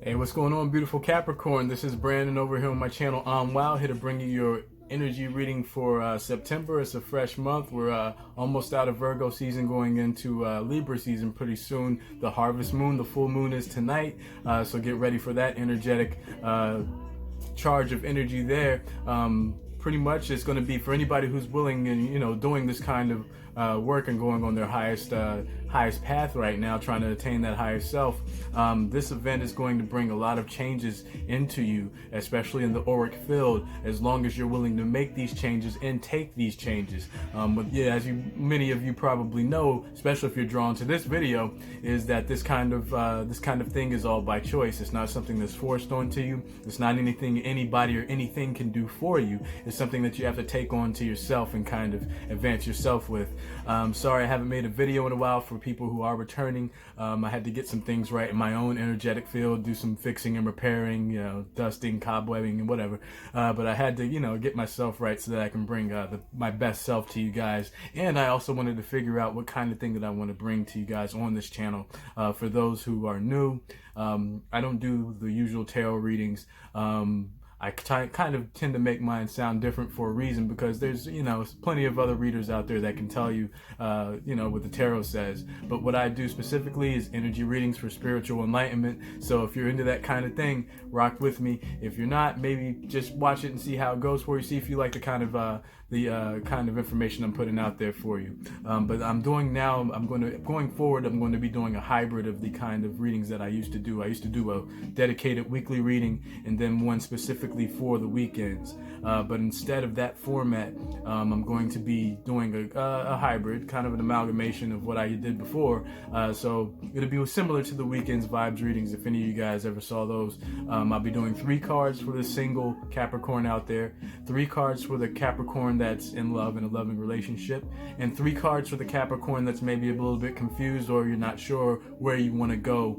Hey, what's going on, beautiful Capricorn? This is Brandon over here on my channel. I'm Wow, here to bring you your energy reading for September. It's a fresh month. We're almost out of Virgo season, going into Libra season pretty soon. The harvest moon, the full moon is tonight, so get ready for that energetic charge of energy there. Pretty much it's going to be for anybody who's willing and doing this kind of work and going on their highest path right now, trying to attain that higher self. This event is going to bring a lot of changes into you, especially in the auric field, as long as you're willing to make these changes and take these changes. But yeah, as many of you probably know, especially if you're drawn to this video, is that this kind of thing is all by choice. It's not something that's forced onto you. It's not anything anybody or anything can do for you. It's something that you have to take on to yourself and kind of advance yourself with. Sorry I haven't made a video in a while for people who are returning. I had to get some things right in my own energetic field, do some fixing and repairing, dusting, cobwebbing, and whatever. But I had to, get myself right so that I can bring my best self to you guys. And I also wanted to figure out what kind of thing that I want to bring to you guys on this channel. For those who are new, I don't do the usual tarot readings. I kind of tend to make mine sound different for a reason, because there's, plenty of other readers out there that can tell you, what the tarot says. But what I do specifically is energy readings for spiritual enlightenment. So if you're into that kind of thing, rock with me. If you're not, maybe just watch it and see how it goes for you. See if you like the kind of information I'm putting out there for you. But going forward, I'm going to be doing a hybrid of the kind of readings that I used to do. I used to do a dedicated weekly reading and then one specifically for the weekends. But instead of that format, I'm going to be doing a hybrid, kind of an amalgamation of what I did before. So it'll be similar to the weekends vibes readings, if any of you guys ever saw those. I'll be doing 3 cards for the single Capricorn out there, 3 cards for the Capricorn that's in love in a loving relationship, and 3 cards for the Capricorn that's maybe a little bit confused, or you're not sure where you want to go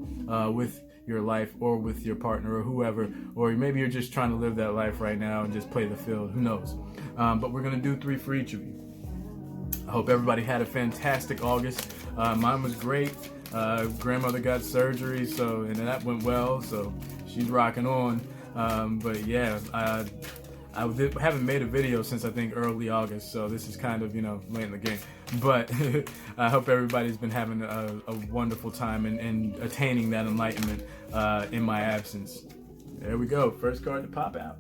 with your life or with your partner or whoever, or maybe you're just trying to live that life right now and just play the field. Who knows? But we're going to do 3 for each of you. I hope everybody had a fantastic August. Mine was great. Grandmother got surgery, and that went well, so she's rocking on. But yeah, I haven't made a video since I think early August, so this is kind of, late in the game. But I hope everybody's been having a wonderful time and attaining that enlightenment in my absence. There we go. First card to pop out.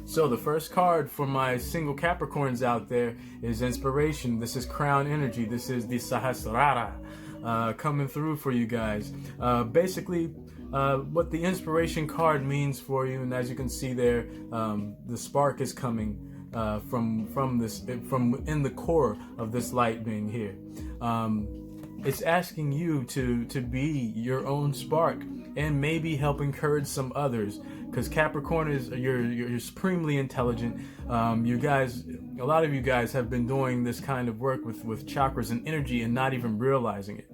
So the first card for my single Capricorns out there is inspiration. This is crown energy. This is the Sahasrara coming through for you guys. Basically, what the inspiration card means for you, and as you can see there, the spark is coming from in the core of this light being here. It's asking you to be your own spark and maybe help encourage some others, because Capricorn is you're supremely intelligent. You guys, a lot of you guys have been doing this kind of work with chakras and energy and not even realizing it.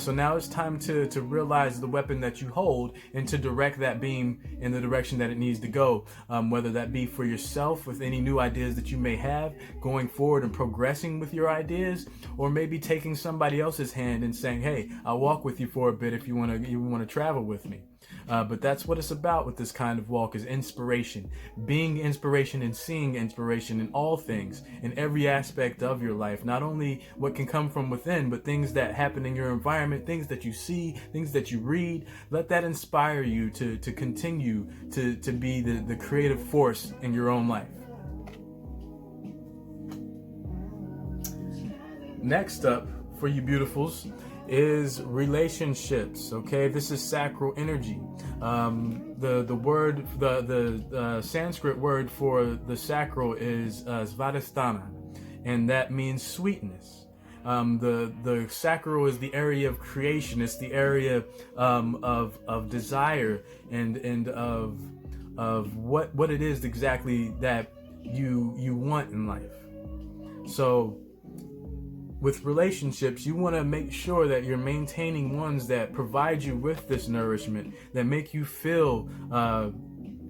So now it's time to realize the weapon that you hold and to direct that beam in the direction that it needs to go, whether that be for yourself with any new ideas that you may have, going forward and progressing with your ideas, or maybe taking somebody else's hand and saying, hey, I'll walk with you for a bit if you want to travel with me. But that's what it's about with this kind of walk, is inspiration. Being inspiration and seeing inspiration in all things, in every aspect of your life. Not only what can come from within, but things that happen in your environment, things that you see, things that you read. Let that inspire you to continue to be the creative force in your own life. Next up for you beautifuls is relationships. Okay, this is sacral energy. The word, the Sanskrit word for the sacral is svadhisthana, and that means sweetness. The sacral is the area of creation. It's the area of desire and of what it is exactly that you want in life. So with relationships, you want to make sure that you're maintaining ones that provide you with this nourishment, that make you feel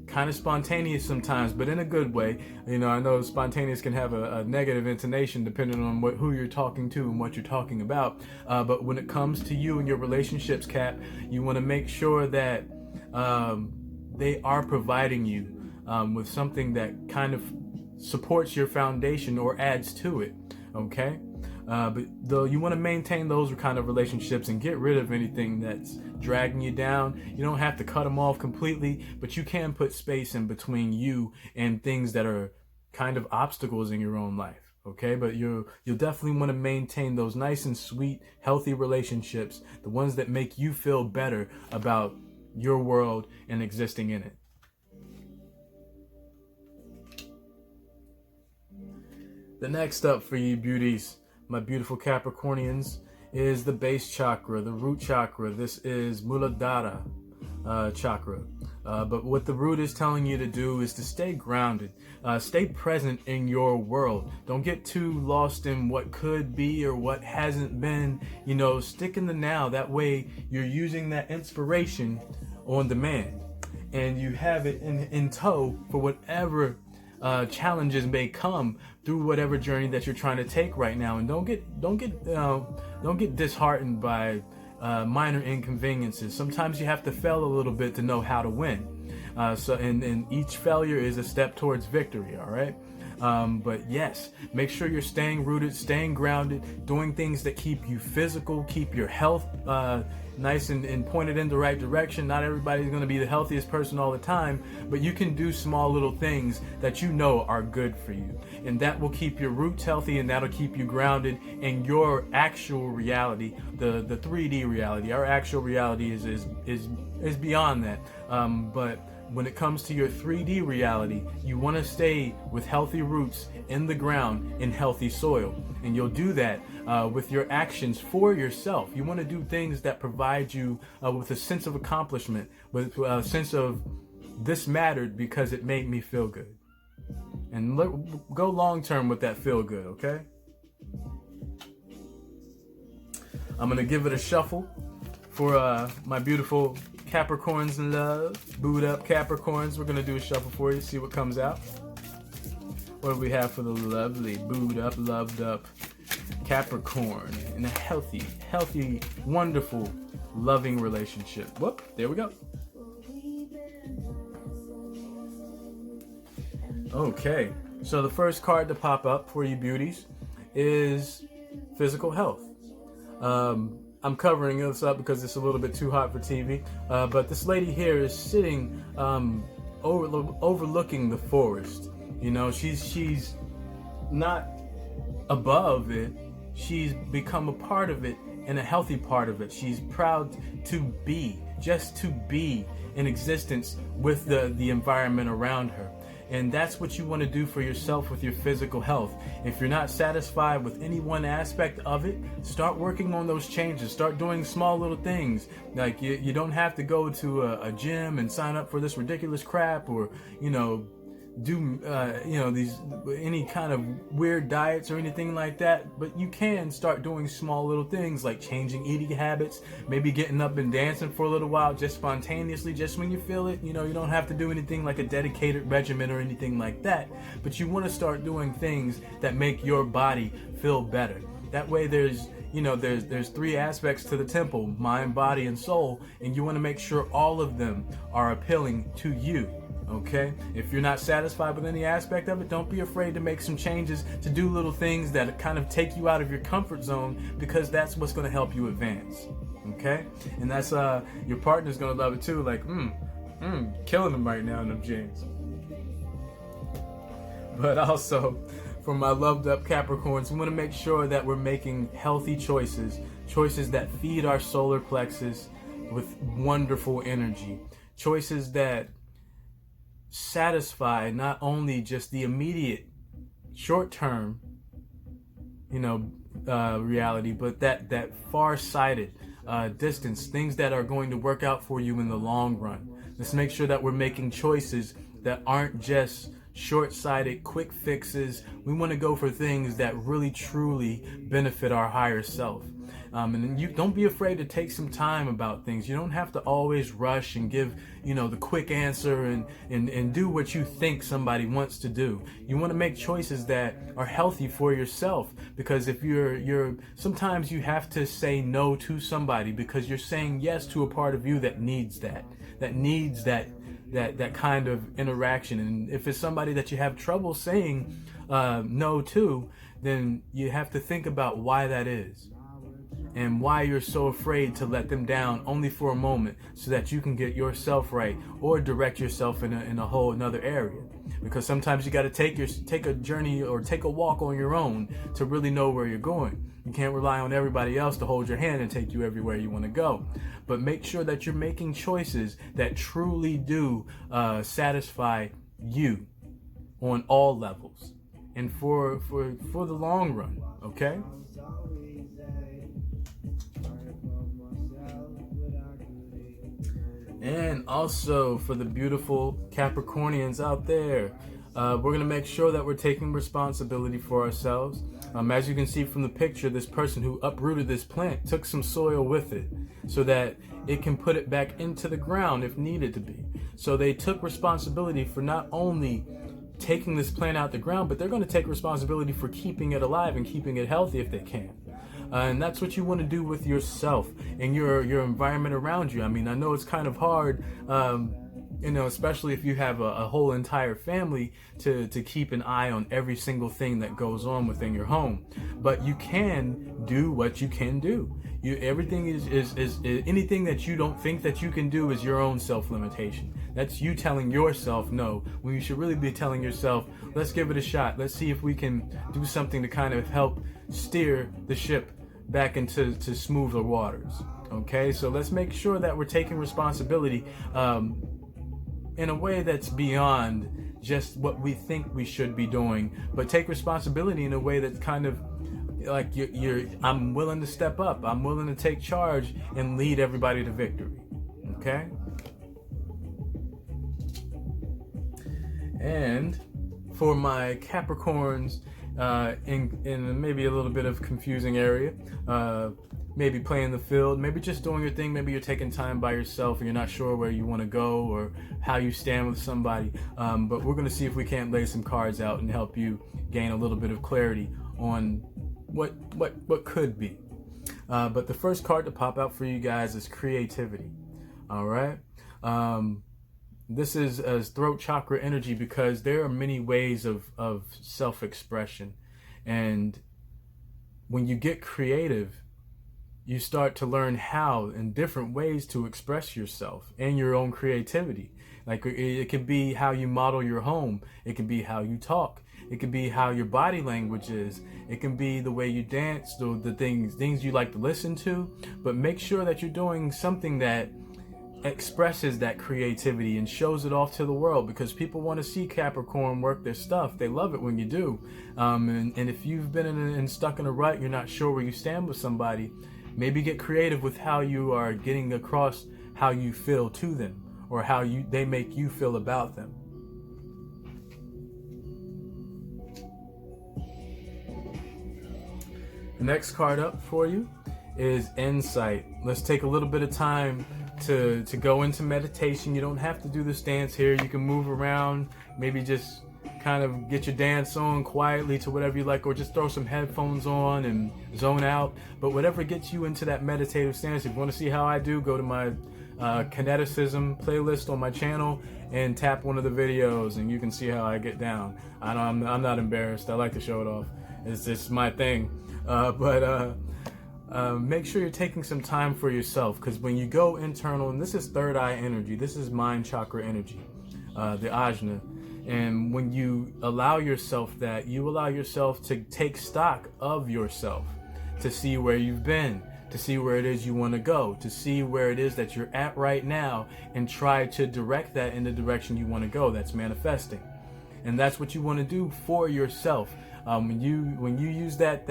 kind of spontaneous sometimes, but in a good way. You know, I know spontaneous can have a negative intonation depending on who you're talking to and what you're talking about. But when it comes to you and your relationships, Cap, you want to make sure that they are providing you with something that kind of supports your foundation or adds to it. Okay? But though you want to maintain those kind of relationships and get rid of anything that's dragging you down. You don't have to cut them off completely, but you can put space in between you and things that are kind of obstacles in your own life. Okay, but you'll definitely want to maintain those nice and sweet, healthy relationships, the ones that make you feel better about your world and existing in it. The next up for you beauties, my beautiful Capricornians, is the base chakra, the root chakra. This is Muladhara chakra. But what the root is telling you to do is to stay grounded, stay present in your world. Don't get too lost in what could be or what hasn't been. You know, stick in the now. That way you're using that inspiration on demand and you have it in tow for whatever challenges may come through whatever journey that you're trying to take right now. And don't get disheartened by minor inconveniences. Sometimes you have to fail a little bit to know how to win. And each failure is a step towards victory. All right. But yes, make sure you're staying rooted, staying grounded, doing things that keep you physical, keep your health nice and pointed in the right direction. Not everybody's going to be the healthiest person all the time, but you can do small little things that you know are good for you. And that will keep your roots healthy, and that'll keep you grounded in your actual reality, the 3D reality. Our actual reality is beyond that. But when it comes to your 3D reality, you want to stay with healthy roots in the ground in healthy soil. And you'll do that with your actions for yourself. You want to do things that provide you with a sense of accomplishment, with a sense of this mattered because it made me feel good. And go long term with that feel good, okay? I'm going to give it a shuffle for my beautiful Capricorns in love, booed up Capricorns. We're going to do a shuffle for you, see what comes out. What do we have for the lovely, booed up, loved up Capricorn in a healthy, wonderful, loving relationship? Whoop, there we go. Okay, so the first card to pop up for you beauties is physical health. I'm covering this up because it's a little bit too hot for TV, but this lady here is sitting overlooking the forest. You know, she's not above it. She's become a part of it and a healthy part of it. She's proud to be, just to be in existence with the environment around her. And that's what you want to do for yourself with your physical health. If you're not satisfied with any one aspect of it, start working on those changes. Start doing small little things. Like you don't have to go to a gym and sign up for this ridiculous crap, or, you know, do these any kind of weird diets or anything like that. But you can start doing small little things like changing eating habits, maybe getting up and dancing for a little while, just spontaneously, just when you feel it. You know, you don't have to do anything like a dedicated regimen or anything like that, but you want to start doing things that make your body feel better. That way there's three aspects to the temple: mind, body, and soul, and you want to make sure all of them are appealing to you. Okay, if you're not satisfied with any aspect of it, don't be afraid to make some changes, to do little things that kind of take you out of your comfort zone, because that's what's going to help you advance. Okay, and that's your partner's going to love it too. Like, killing them right now in them jeans. But also, for my loved up Capricorns, we want to make sure that we're making healthy choices that feed our solar plexus with wonderful energy, choices that satisfy not only just the immediate short-term reality, but that far-sighted distance, things that are going to work out for you in the long run. Let's make sure that we're making choices that aren't just short-sighted quick fixes. We want to go for things that really truly benefit our higher self. And you don't be afraid to take some time about things. You don't have to always rush and give, the quick answer and do what you think somebody wants to do. You want to make choices that are healthy for yourself, because if sometimes you have to say no to somebody because you're saying yes to a part of you that needs that kind of interaction. And if it's somebody that you have trouble saying no to, then you have to think about why that is and why you're so afraid to let them down only for a moment, so that you can get yourself right or direct yourself in a whole another area. Because sometimes you got to take a journey or take a walk on your own to really know where you're going. You can't rely on everybody else to hold your hand and take you everywhere you want to go. But make sure that you're making choices that truly do satisfy you on all levels and for the long run. Okay. And also for the beautiful Capriconians out there, we're going to make sure that we're taking responsibility for ourselves. As you can see from the picture, this person who uprooted this plant took some soil with it so that it can put it back into the ground if needed to be. So they took responsibility for not only taking this plant out the ground, but they're going to take responsibility for keeping it alive and keeping it healthy if they can. And that's what you want to do with yourself and your environment around you. I mean, I know it's kind of hard, especially if you have a whole entire family to keep an eye on every single thing that goes on within your home. But you can do what you can do. Everything is anything that you don't think that you can do is your own self-limitation. That's you telling yourself no, when you should really be telling yourself, let's give it a shot. Let's see if we can do something to kind of help steer the ship back into smoother waters. Okay, so let's make sure that we're taking responsibility in a way that's beyond just what we think we should be doing, but take responsibility in a way that's kind of like I'm willing to step up, I'm willing to take charge and lead everybody to victory. Okay. And for my Capricorns, in maybe a little bit of confusing area, maybe playing the field, maybe just doing your thing, maybe you're taking time by yourself and you're not sure where you want to go or how you stand with somebody, but we're going to see if we can't lay some cards out and help you gain a little bit of clarity on what could be. But the first card to pop out for you guys is creativity. All right. This is as throat chakra energy, because there are many ways of self-expression. And when you get creative, you start to learn how in different ways to express yourself and your own creativity. Like it could be how you model your home. It could be how you talk. It could be how your body language is. It can be the way you dance, the things you like to listen to. But make sure that you're doing something that expresses that creativity and shows it off to the world, because people want to see Capricorn work their stuff. They love it when you do. And if you've been stuck in a rut, you're not sure where you stand with somebody, maybe get creative with how you are getting across how you feel to them or how they make you feel about them. The next card up for you is insight. Let's take a little bit of time to go into meditation. You don't have to do this dance here. You can move around, maybe just kind of get your dance on quietly to whatever you like, or just throw some headphones on and zone out. But whatever gets you into that meditative stance. If you want to see how I do, go to my kineticism playlist on my channel and tap one of the videos and you can see how I get down. I'm not embarrassed. I like to show it off. It's my thing. Make sure you're taking some time for yourself, because when you go internal, and this is third eye energy, this is mind chakra energy, the ajna, and when you allow yourself that, you allow yourself to take stock of yourself, to see where you've been, to see where it is you want to go, to see where it is that you're at right now, and try to direct that in the direction you want to go. That's manifesting. And that's what you want to do for yourself. When you use that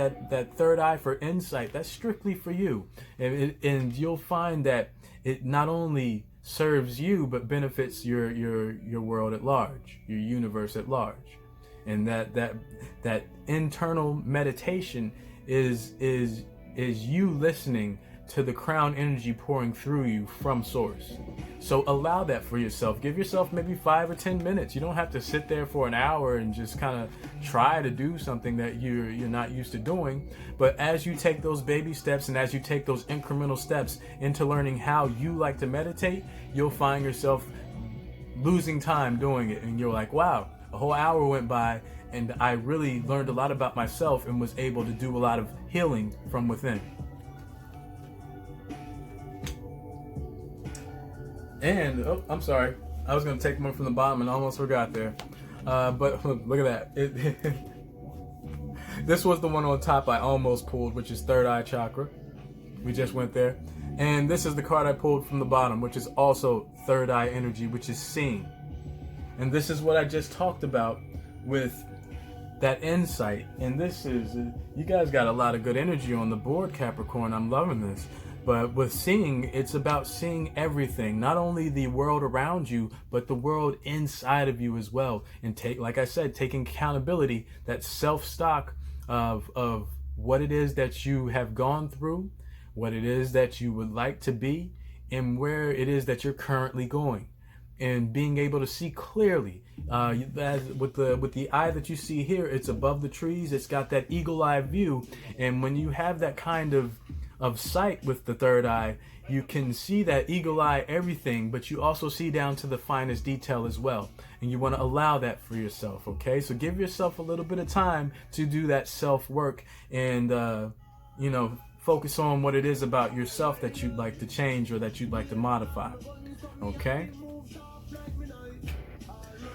third eye for insight, that's strictly for you, and you'll find that it not only serves you but benefits your world at large, your universe at large. And that internal meditation is is you listening to the crown energy pouring through you from source. So allow that for yourself. Give yourself maybe 5 or 10 minutes. You don't have to sit there for an hour and just kind of try to do something that you're not used to doing. But as you take those baby steps and as you take those incremental steps into learning how you like to meditate, you'll find yourself losing time doing it. And you're like, wow, a whole hour went by and I really learned a lot about myself and was able to do a lot of healing from within. And, oh, I'm sorry. I was going to take one from the bottom and almost forgot there. But look at that. This was the one on top I almost pulled, which is Third Eye Chakra. We just went there. And this is the card I pulled from the bottom, which is also Third Eye Energy, which is seeing. And this is what I just talked about with that insight. And this is, you guys got a lot of good energy on the board, Capricorn. I'm loving this. But with seeing, it's about seeing everything, not only the world around you, but the world inside of you as well. And like I said, taking accountability, that self-stock of what it is that you have gone through, what it is that you would like to be, and where it is that you're currently going. And being able to see clearly, with the eye that you see here, it's above the trees. It's got that eagle eye view. And when you have that kind of sight with the third eye, you can see that eagle eye everything, but you also see down to the finest detail as well. And you want to allow that for yourself, okay? So give yourself a little bit of time to do that self-work and, focus on what it is about yourself that you'd like to change or that you'd like to modify, okay?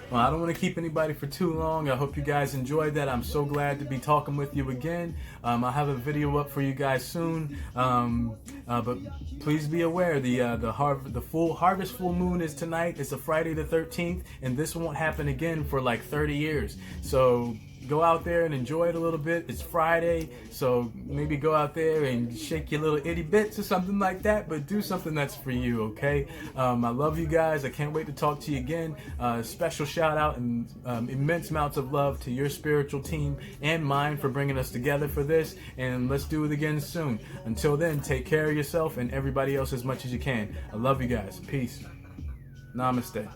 Well, I don't want to keep anybody for too long. I hope you guys enjoyed that. I'm so glad to be talking with you again. I'll have a video up for you guys soon. But please be aware, the full harvest full moon is tonight. It's a Friday the 13th, and this won't happen again for like 30 years. So go out there and enjoy it a little bit. It's Friday, so maybe go out there and shake your little itty bits or something like that, but do something that's for you, okay? I love you guys. I can't wait to talk to you again. Special shout out and immense amounts of love to your spiritual team and mine for bringing us together for this, and let's do it again soon. Until then, take care of yourself and everybody else as much as you can. I love you guys. Peace. Namaste.